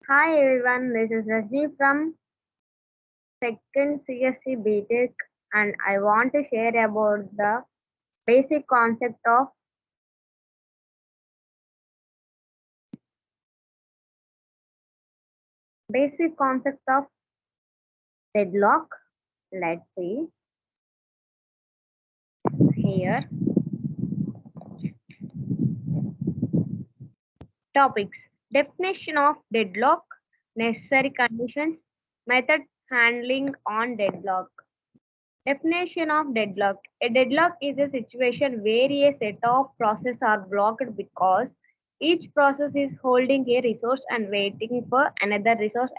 Hi everyone, this is Rajni from second CSC BTech and I want to share about the basic concept of basic concept of deadlock. Let's see here. Topics: definition of deadlock, necessary conditions, methods handling on deadlock. Definition of deadlock. A deadlock is a situation where a set of processes are blocked because each process is holding a resource and waiting for another resource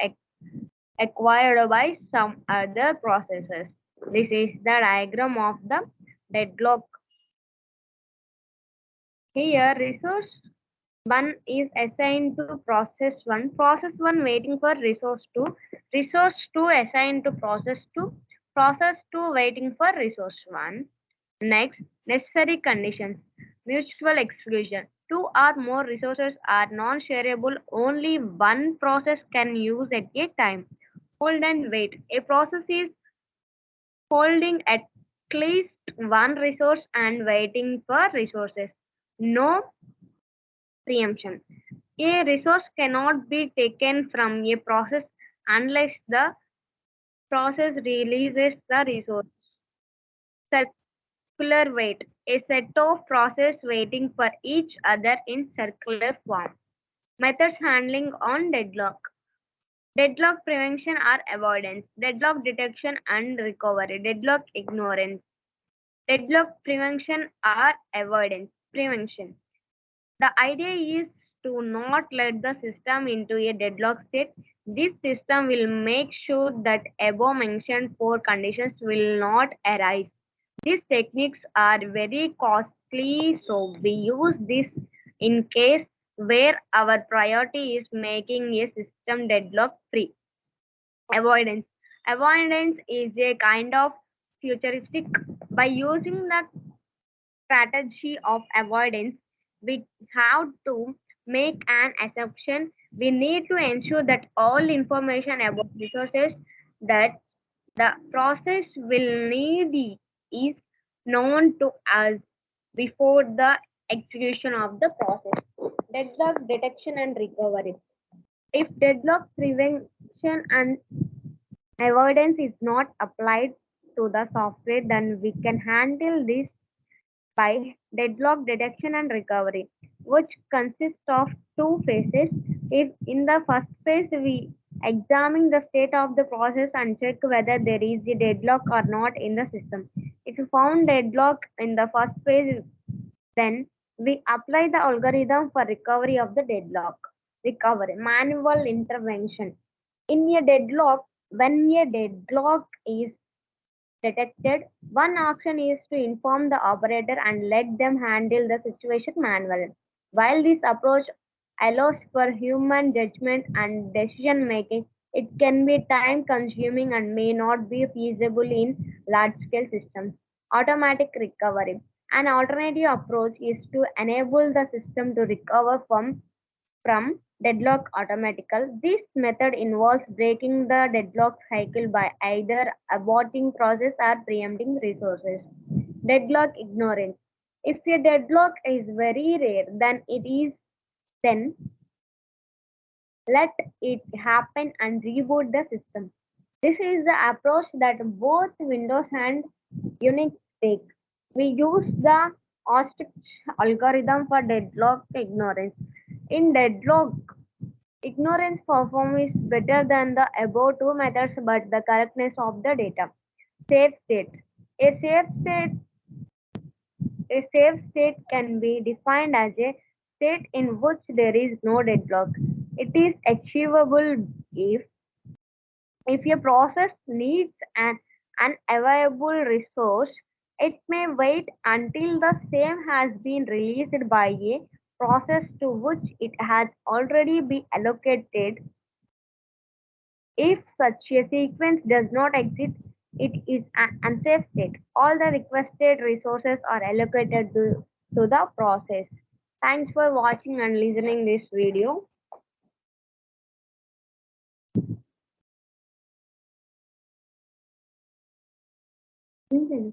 acquired by some other processes. This is the diagram of the deadlock. Here, resource 1 is assigned to process 1 waiting for resource 2 assigned to process 2 waiting for resource 1. Next, necessary conditions. Mutual exclusion. Two or more resources are non-shareable. Only one process can use at a time. Hold and wait. A process is holding at least one resource and waiting for resources. No preemption. A resource cannot be taken from a process unless the process releases the resource. Circular wait, a set of processes waiting for each other in circular form. Methods handling on deadlock. Deadlock prevention or avoidance. Deadlock detection and recovery. Deadlock ignorance. Deadlock prevention or avoidance. Prevention. The idea is to not let the system into a deadlock state. This system will make sure that above mentioned four conditions will not arise. These techniques are very costly, so we use this in case where our priority is making a system deadlock free. Avoidance. Avoidance is a kind of futuristic. By using the strategy of avoidance, we have to make an assumption. We need to ensure that all information about resources that the process will need is known to us before the execution of the process. Deadlock detection and recovery. If deadlock prevention and avoidance is not applied to the software, then we can handle this by deadlock detection and recovery, which consists of two phases. If in the first phase we examine the state of the process and check whether there is a deadlock or not in the system. If you found deadlock in the first phase, then we apply the algorithm for recovery of the deadlock. Recovery, manual intervention. In a deadlock, when a deadlock is detected, one option is to inform the operator and let them handle the situation manually. While this approach allows for human judgment and decision making, it can be time consuming and may not be feasible in large scale systems. Automatic recovery. An alternative approach is to enable the system to recover from deadlock automatically. This method involves breaking the deadlock cycle by either aborting process or preempting resources. Deadlock ignorance. If a deadlock is very rare, then let it happen and reboot the system. This is the approach that both Windows and Unix take. We use the ostrich algorithm for deadlock ignorance. In deadlock, ignorance performance is better than the above two methods, but the correctness of the data. Safe state. A safe state, a safe state can be defined as a state in which there is no deadlock. It is achievable if a process needs an unavailable resource, it may wait until the same has been released by a process to which it has already been allocated. If such a sequence does not exist, it is an unsafe state. All the requested resources are allocated to the process. Thanks for watching and listening this video. ఏంటది?